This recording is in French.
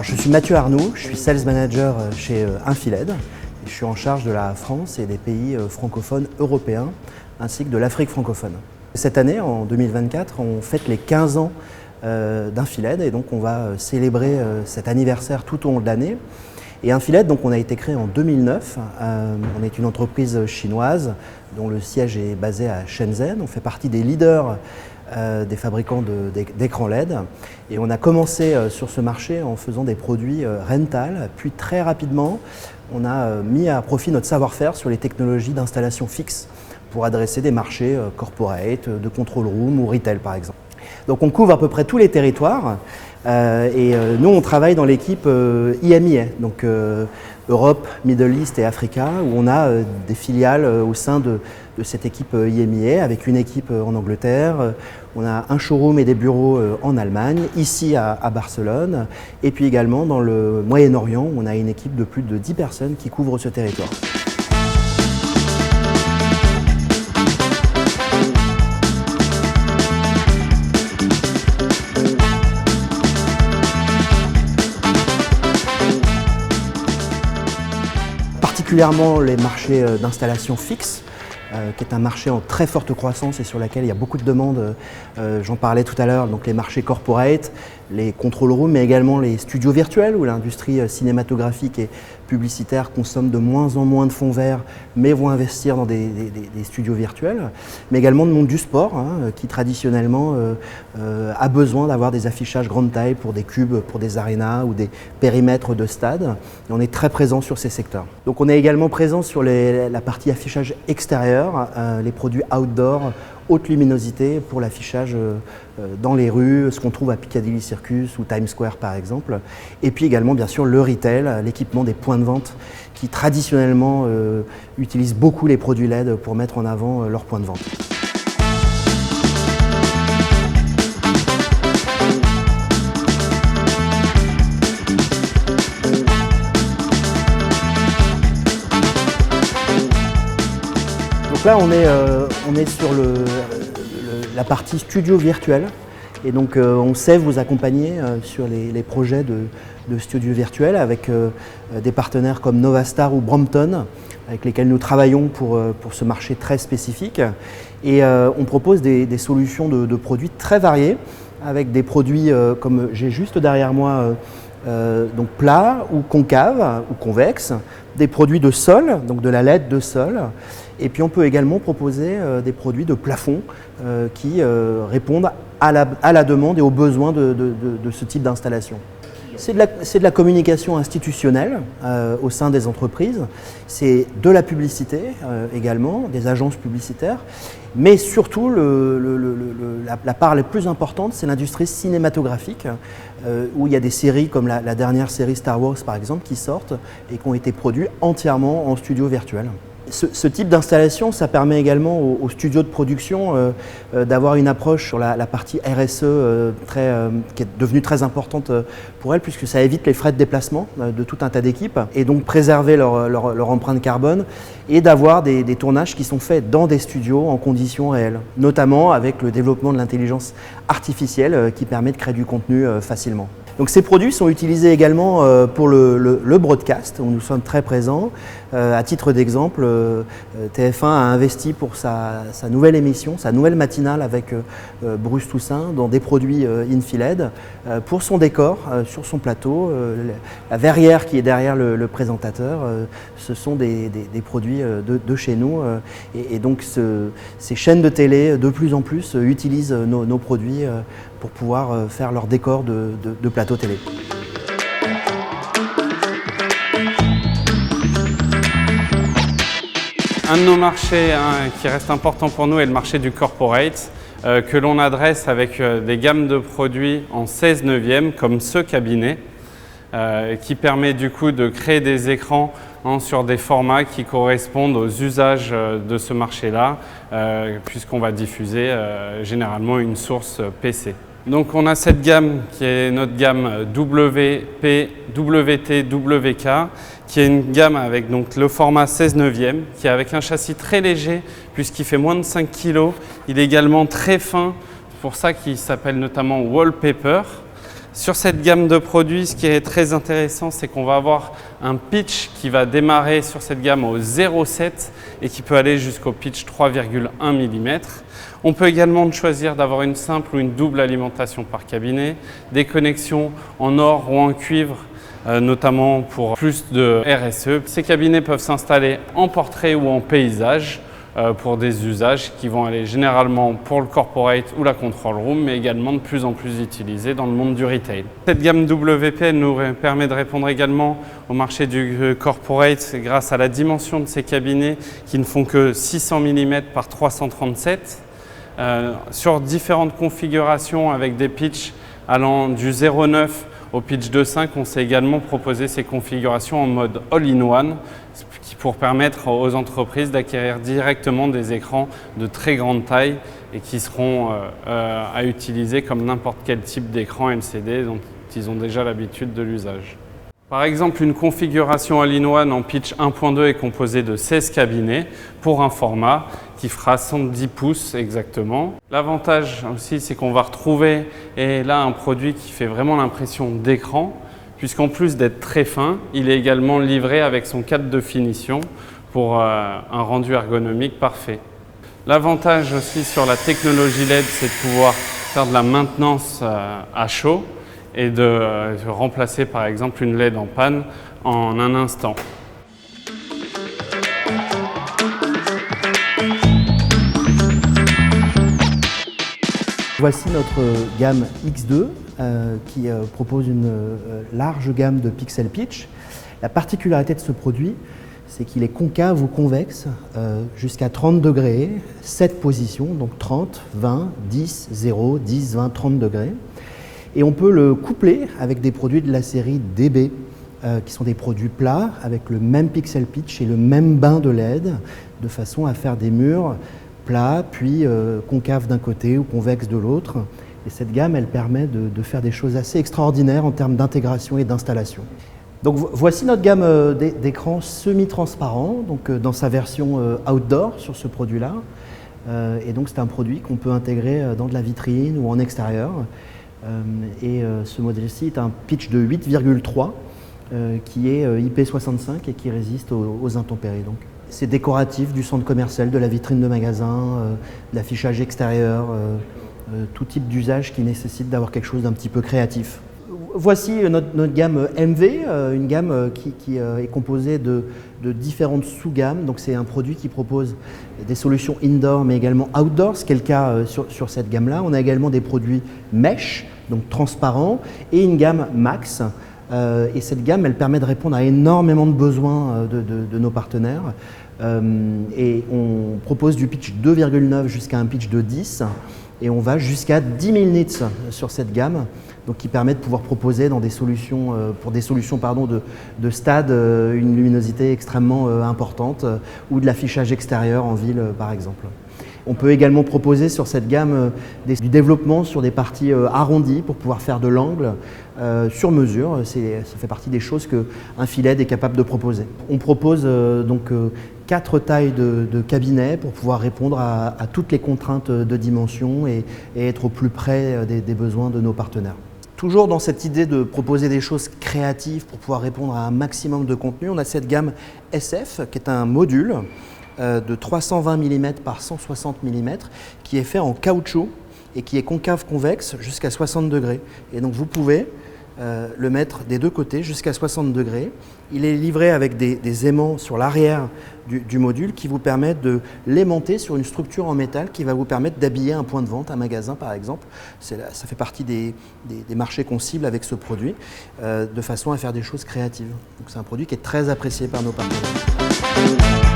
Alors je suis Mathieu Arnoux, je suis Sales Manager chez Infiled. Je suis en charge de la France et des pays francophones européens ainsi que de l'Afrique francophone. Cette année, en 2024, on fête les 15 ans d'Infiled et donc on va célébrer cet anniversaire tout au long de l'année. Et Infiled, donc on a été créé en 2009. On est une entreprise chinoise dont le siège est basé à Shenzhen. On fait partie des leaders des fabricants d'écrans LED. Et on a commencé sur ce marché en faisant des produits rental. Puis très rapidement, on a mis à profit notre savoir-faire sur les technologies d'installation fixe pour adresser des marchés corporate, de control room ou retail par exemple. Donc on couvre à peu près tous les territoires. Nous, on travaille dans l'équipe IMEA, donc Europe, Middle East et Africa, où on a des filiales au sein de cette équipe IMEA, avec une équipe en Angleterre, on a un showroom et des bureaux en Allemagne, ici à Barcelone, et puis également dans le Moyen-Orient, où on a une équipe de plus de 10 personnes qui couvrent ce territoire. Particulièrement les marchés d'installation fixe, qui est un marché en très forte croissance et sur lequel il y a beaucoup de demandes, j'en parlais tout à l'heure, donc les marchés corporate, les control rooms, mais également les studios virtuels où l'industrie cinématographique et publicitaire consomme de moins en moins de fonds verts, mais vont investir dans des studios virtuels, mais également le monde du sport, qui traditionnellement a besoin d'avoir des affichages grande taille pour des cubes, pour des arénas ou des périmètres de stade. Et on est très présent sur ces secteurs. Donc on est également présent sur la partie affichage extérieur, les produits outdoor, haute luminosité pour l'affichage dans les rues, ce qu'on trouve à Piccadilly Circus ou Times Square par exemple. Et puis également bien sûr le retail, l'équipement des points de vente qui traditionnellement utilisent beaucoup les produits LED pour mettre en avant leurs points de vente. Donc là, on est sur la partie studio virtuel et donc on sait vous accompagner sur les projets de studio virtuel avec des partenaires comme Novastar ou Brompton avec lesquels nous travaillons pour ce marché très spécifique et on propose des solutions de produits très variés avec des produits comme j'ai juste derrière moi donc plats ou concaves ou convexes, des produits de sol, donc de la LED de sol. Et puis on peut également proposer des produits de plafond qui répondent à la demande et aux besoins de ce type d'installation. C'est de la communication institutionnelle au sein des entreprises, c'est de la publicité également, des agences publicitaires, mais surtout la part la plus importante, c'est l'industrie cinématographique, où il y a des séries comme la dernière série Star Wars par exemple qui sortent et qui ont été produites entièrement en studio virtuel. Ce type d'installation, ça permet également aux studios de production d'avoir une approche sur la partie RSE qui est devenue très importante pour elles puisque ça évite les frais de déplacement de tout un tas d'équipes et donc préserver leur empreinte carbone et d'avoir des tournages qui sont faits dans des studios en conditions réelles, notamment avec le développement de l'intelligence artificielle qui permet de créer du contenu facilement. Donc ces produits sont utilisés également pour le broadcast, où nous sommes très présents. À titre d'exemple, TF1 a investi pour sa nouvelle émission, sa nouvelle matinale avec Bruce Toussaint dans des produits Infiled pour son décor sur son plateau. La verrière qui est derrière le présentateur, ce sont des produits de chez nous. Et donc ces chaînes de télé de plus en plus utilisent nos produits pour pouvoir faire leur décor de plateau télé. Un de nos marchés qui reste important pour nous est le marché du corporate, que l'on adresse avec des gammes de produits en 16/9 comme ce cabinet, qui permet du coup de créer des écrans sur des formats qui correspondent aux usages de ce marché-là, puisqu'on va diffuser généralement une source PC. Donc on a cette gamme qui est notre gamme WP, WT, WK, qui est une gamme avec donc le format 16/9, qui est avec un châssis très léger puisqu'il fait moins de 5 kg. Il est également très fin, c'est pour ça qu'il s'appelle notamment Wallpaper. Sur cette gamme de produits, ce qui est très intéressant, c'est qu'on va avoir un pitch qui va démarrer sur cette gamme au 0,7 et qui peut aller jusqu'au pitch 3,1 mm. On peut également choisir d'avoir une simple ou une double alimentation par cabinet, des connexions en or ou en cuivre, notamment pour plus de RSE. Ces cabinets peuvent s'installer en portrait ou en paysage pour des usages qui vont aller généralement pour le corporate ou la control room, mais également de plus en plus utilisés dans le monde du retail. Cette gamme WP nous permet de répondre également au marché du corporate grâce à la dimension de ces cabinets qui ne font que 600 mm par 337 sur différentes configurations avec des pitchs allant du 0,9 au pitch 2.5, on s'est également proposé ces configurations en mode all-in-one pour permettre aux entreprises d'acquérir directement des écrans de très grande taille et qui seront à utiliser comme n'importe quel type d'écran LCD dont ils ont déjà l'habitude de l'usage. Par exemple, une configuration all-in-one en pitch 1.2 est composée de 16 cabinets pour un format qui fera 110 pouces exactement. L'avantage aussi, c'est qu'on va retrouver là un produit qui fait vraiment l'impression d'écran, puisqu'en plus d'être très fin, il est également livré avec son cadre de finition pour un rendu ergonomique parfait. L'avantage aussi sur la technologie LED, c'est de pouvoir faire de la maintenance à chaud et de remplacer par exemple une LED en panne en un instant. Voici notre gamme X2 qui propose une large gamme de pixel pitch. La particularité de ce produit, c'est qu'il est concave ou convexe jusqu'à 30 degrés, 7 positions, donc 30, 20, 10, 0, 10, 20, 30 degrés. Et on peut le coupler avec des produits de la série DB, qui sont des produits plats avec le même pixel pitch et le même bain de LED, de façon à faire des murs plats, puis concaves d'un côté ou convexes de l'autre. Et cette gamme, elle permet de faire des choses assez extraordinaires en termes d'intégration et d'installation. Donc voici notre gamme d'écrans semi-transparents, donc dans sa version outdoor sur ce produit-là. Et donc c'est un produit qu'on peut intégrer dans de la vitrine ou en extérieur. Ce modèle-ci est un pitch de 8,3 qui est IP65 et qui résiste aux intempéries. Donc. C'est décoratif du centre commercial, de la vitrine de magasin, de l'affichage extérieur, tout type d'usage qui nécessite d'avoir quelque chose d'un petit peu créatif. Voici notre gamme MV, une gamme qui est composée de différentes sous-gammes. Donc c'est un produit qui propose des solutions indoor mais également outdoor, ce qui est le cas sur cette gamme-là. On a également des produits mesh, donc transparents, et une gamme max. Et cette gamme, elle permet de répondre à énormément de besoins de nos partenaires. Et on propose du pitch 2,9 jusqu'à un pitch de 10. Et on va jusqu'à 10 000 nits sur cette gamme, donc qui permet de pouvoir proposer dans des solutions, pour des solutions de stade une luminosité extrêmement importante ou de l'affichage extérieur en ville par exemple. On peut également proposer sur cette gamme du développement sur des parties arrondies pour pouvoir faire de l'angle sur mesure. Ça fait partie des choses qu'un filet est capable de proposer. On propose donc 4 tailles de cabinets pour pouvoir répondre à toutes les contraintes de dimension et être au plus près des besoins de nos partenaires. Toujours dans cette idée de proposer des choses créatives pour pouvoir répondre à un maximum de contenu, on a cette gamme SF qui est un module de 320 mm par 160 mm qui est fait en caoutchouc et qui est concave convexe jusqu'à 60 degrés. Et donc vous pouvez le mettre des deux côtés jusqu'à 60 degrés. Il est livré avec des aimants sur l'arrière du module qui vous permettent de l'aimanter sur une structure en métal qui va vous permettre d'habiller un point de vente, un magasin par exemple. Ça fait partie des marchés qu'on cible avec ce produit de façon à faire des choses créatives. Donc c'est un produit qui est très apprécié par nos partenaires.